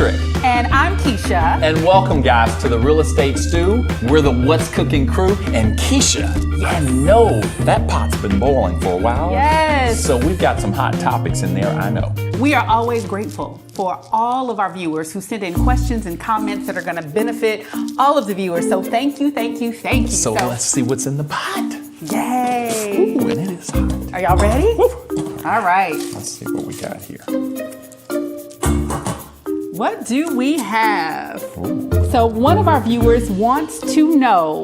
Patrick. And I'm Keisha. And welcome, guys, to the Real Estate Stew. We're the What's Cooking crew. And Keisha, I know that pot's been boiling for a while. Yes. So we've got some hot topics in there, I know. We are always grateful for all of our viewers who send in questions and comments that are going to benefit all of the viewers. So thank you. So let's see what's in the pot. Yay. Ooh, and it is hot. Are y'all ready? Woo. All right. Let's see what we got here. What do we have? Ooh. So one of our viewers wants to know,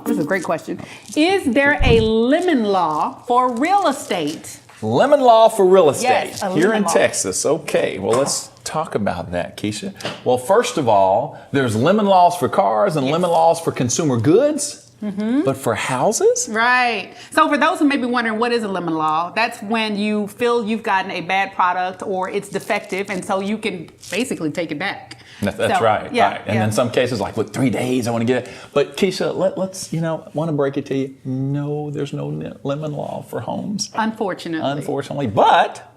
this is a great question. Is there a lemon law for real estate? Lemon law for real estate Yes, a here lemon in law. Texas. Okay, well, let's talk about that, Keisha. Well, first of all, there's lemon laws for cars and lemon laws for consumer goods. But for houses? Right. So for those who may be wondering, what is a lemon law? That's when you feel you've gotten a bad product or it's defective, and so you can basically take it back. That's So, right. yeah, right. And yeah. in some cases, like with 3 days, I want to get it. But Keisha, let's, want to break it to you. No, there's no lemon law for homes. Unfortunately. But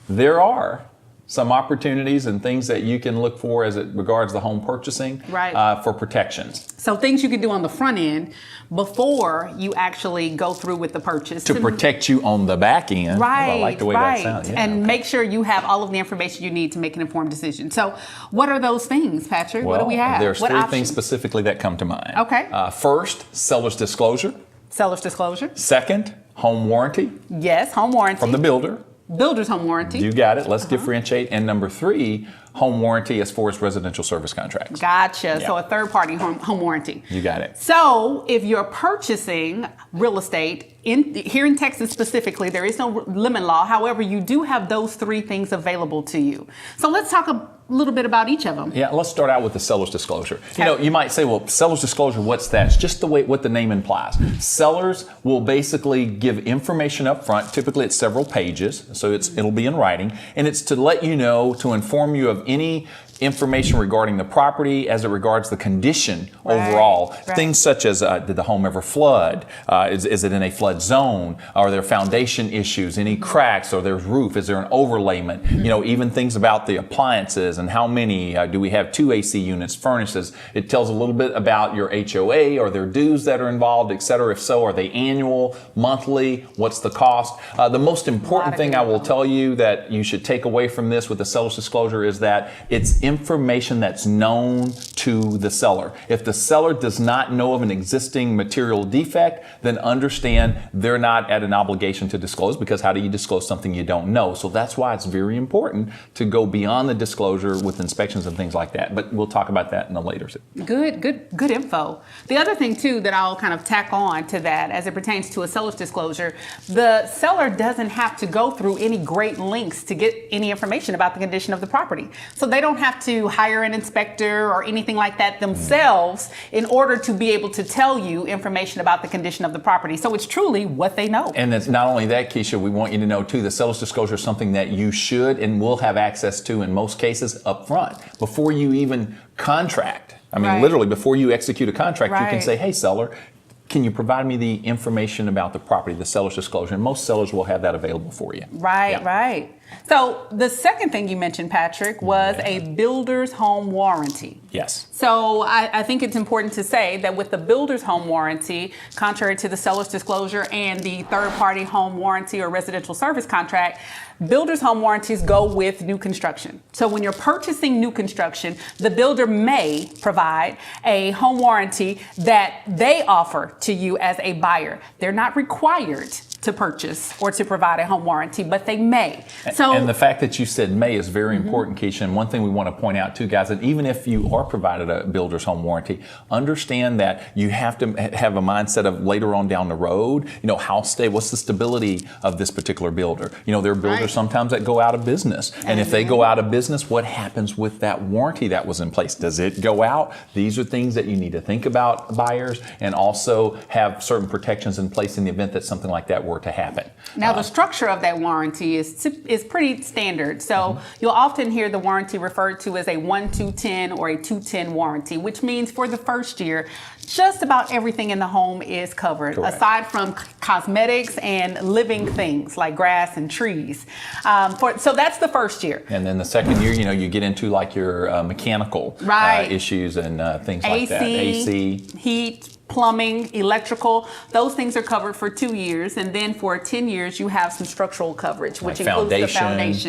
there are some opportunities and things that you can look for as it regards the home purchasing for protections. So things you can do on the front end before you actually go through with the purchase. To protect you on the back end. Right, I like the way that sounds. Yeah, and okay. make sure you have all of the information you need to make an informed decision. So what are those things, Patrick? What do we have? There's what three options? things specifically that come to mind. Okay. First, seller's disclosure. Seller's disclosure. Second, home warranty Yes, home warranty. from the builder. Builder's home warranty. You got it. Let's differentiate. And number 3, home warranty as far as residential service contracts. Gotcha. Yeah. So a third party home warranty. You got it. So if you're purchasing real estate here in Texas specifically, there is no lemon law. However, you do have those 3 things available to you. So let's talk a little bit about each of them. Yeah, let's start out with the seller's disclosure. You might say, well, seller's disclosure, what's that? It's just what the name implies. Sellers will basically give information up front. Typically, it's several pages, so it'll be in writing, and it's to let you know, to inform you of any information regarding the property as it regards the condition overall. Right. Things such as, did the home ever flood? Is it in a flood zone? Are there foundation issues? Any cracks? Or there's roof? Is there an overlayment? Even things about the appliances and how many. Do we have 2 AC units, furnaces? It tells a little bit about your HOA. Are there dues that are involved, et cetera? If so, are they annual, monthly? What's the cost? The most important thing I will tell you that you should take away from this with the seller's disclosure is that it's information that's known to the seller. If the seller does not know of an existing material defect, then understand they're not at an obligation to disclose, because how do you disclose something you don't know? So that's why it's very important to go beyond the disclosure with inspections and things like that. But we'll talk about that in a later. Good info. The other thing too that I'll kind of tack on to that as it pertains to a seller's disclosure, the seller doesn't have to go through any great lengths to get any information about the condition of the property. So they don't have to hire an inspector or anything like that themselves in order to be able to tell you information about the condition of the property. So it's truly what they know. And it's not only that, Keisha, we want you to know too, the seller's disclosure is something that you should and will have access to in most cases up front before you even contract. I mean, literally before you execute a contract, you can say, hey, seller, can you provide me the information about the property, the seller's disclosure? And most sellers will have that available for you. Right. So the second thing you mentioned, Patrick, was a builder's home warranty. Yes. So I think it's important to say that with the builder's home warranty, contrary to the seller's disclosure and the third-party home warranty or residential service contract, builder's home warranties go with new construction. So when you're purchasing new construction, the builder may provide a home warranty that they offer to you as a buyer. They're not required to purchase or to provide a home warranty, but they may. So, and the fact that you said may is very important, Keisha. And one thing we want to point out too, guys, that even if you are provided a builder's home warranty, understand that you have to have a mindset of later on down the road, what's the stability of this particular builder? There are builders sometimes that go out of business. And if they go out of business, what happens with that warranty that was in place? Does it go out? These are things that you need to think about, buyers, and also have certain protections in place in the event that something like that were to happen. Now, the structure of that warranty is pretty standard. So you'll often hear the warranty referred to as a 1-2-10 or a 2-10 warranty, which means for the first year, just about everything in the home is covered, Correct. aside from cosmetics and living things like grass and trees. So that's the first year. And then the second year, you get into like your mechanical Right. issues and things like AC, that. AC. heat, plumbing, electrical, those things are covered for 2 years. And then for 10 years, you have some structural coverage, which Like includes the foundation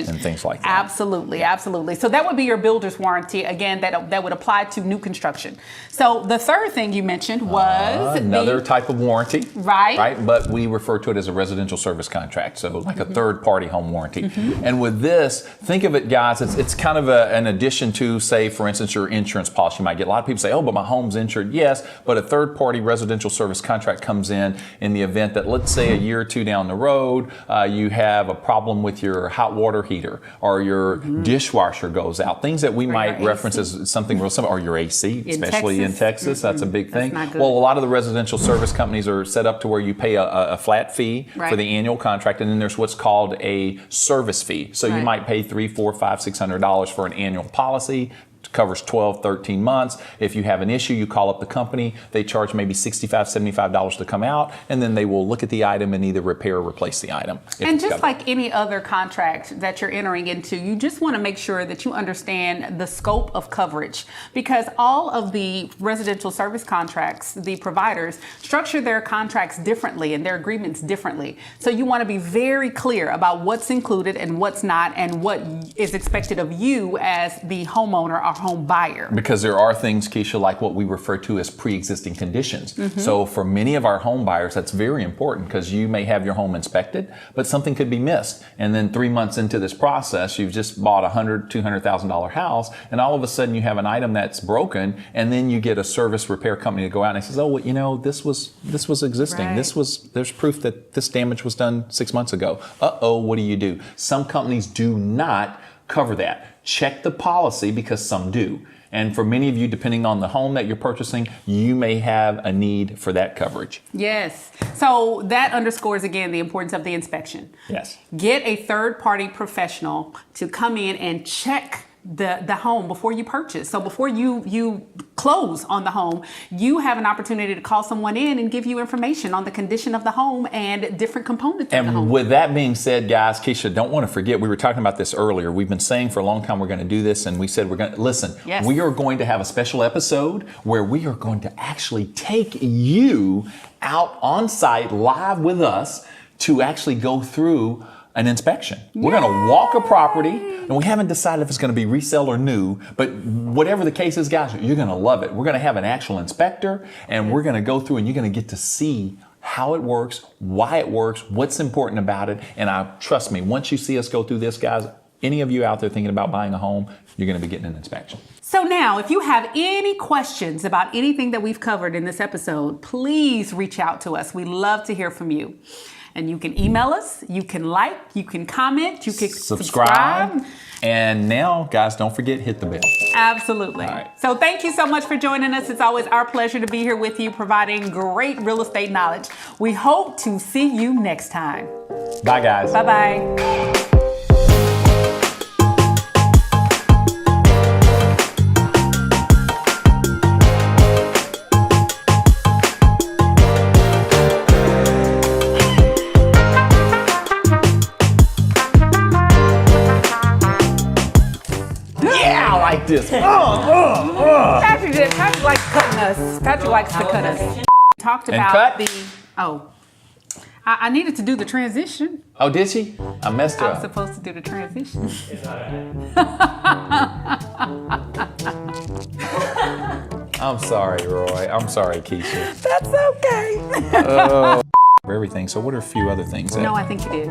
foundation. and things like that. Absolutely, absolutely. So that would be your builder's warranty. Again, that would apply to new construction. So the third thing you mentioned was Another type of warranty. Right. Right. But we refer to it as a residential service contract. So like a third party home warranty. And with this, think of it, guys, it's kind of an addition to, say, for instance, your insurance policy. You might get a lot of people say, oh, but my home's insured. Yes, but a third party residential service contract comes in the event that, let's say, a year or two down the road, you have a problem with your hot water heater or your dishwasher goes out. Things that we might your reference AC. as something real simple, or your AC, especially in Texas. That's a big thing. not good. Well, a lot of the residential service companies are set up to where you pay a flat fee Right. for the annual contract, and then there's what's called a service fee. So you Right. might pay $300, $400, $500, $600 for an annual policy. Covers 12, 13 months. If you have an issue, you call up the company. They charge maybe $65, $75 to come out, and then they will look at the item and either repair or replace the item. if And it's just got- like any other contract that you're entering into, you just want to make sure that you understand the scope of coverage, because all of the residential service contracts, the providers structure their contracts differently and their agreements differently. So you want to be very clear about what's included and what's not, and what is expected of you as the homeowner or home buyer. Because there are things, Keisha, like what we refer to as pre-existing conditions. Mm-hmm. So for many of our home buyers, that's very important, because you may have your home inspected, but something could be missed. And then 3 months into this process, you've just bought a $100,000, $200,000 house, and all of a sudden you have an item that's broken, and then you get a service repair company to go out and says, oh, well, this was existing. Right. There's proof that this damage was done 6 months ago. Uh-oh, what do? Some companies do not cover that. Check the policy, because some do. And for many of you, depending on the home that you're purchasing, you may have a need for that coverage. Yes. So that underscores again the importance of the inspection. Yes. Get a third party professional to come in and check the home before you purchase. So before you close on the home, you have an opportunity to call someone in and give you information on the condition of the home and different components of the home. And with that being said, guys, Keisha, don't want to forget, we were talking about this earlier. We've been saying for a long time we're going to do this, and we said we're going to, listen, Yes. we are going to have a special episode where we are going to actually take you out on site live with us to actually go through an inspection. We're going to walk a property, and we haven't decided if it's going to be resale or new, but whatever the case is, guys, you're going to love it. We're going to have an actual inspector, and we're going to go through, and you're going to get to see how it works, why it works, what's important about it. And trust me, once you see us go through this, guys, any of you out there thinking about buying a home, you're going to be getting an inspection. So now, if you have any questions about anything that we've covered in this episode, please reach out to us. We love to hear from you. And you can email us, you can like, you can comment, you can subscribe. And now, guys, don't forget, hit the bell. Absolutely. All right. So thank you so much for joining us. It's always our pleasure to be here with you, providing great real estate knowledge. We hope to see you next time. Bye, guys. Bye-bye. Yeah, I like this. Patrick likes cutting us. Patrick likes to cut us. Talked And about cut? I needed to do the transition. Oh, did she? I messed her I was up. supposed to do the transition. I'm sorry, Roy. I'm sorry, Keisha. That's okay. For everything. So what are a few other things? No, I think you did.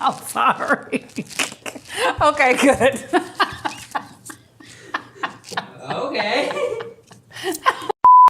I'm sorry. Okay, good.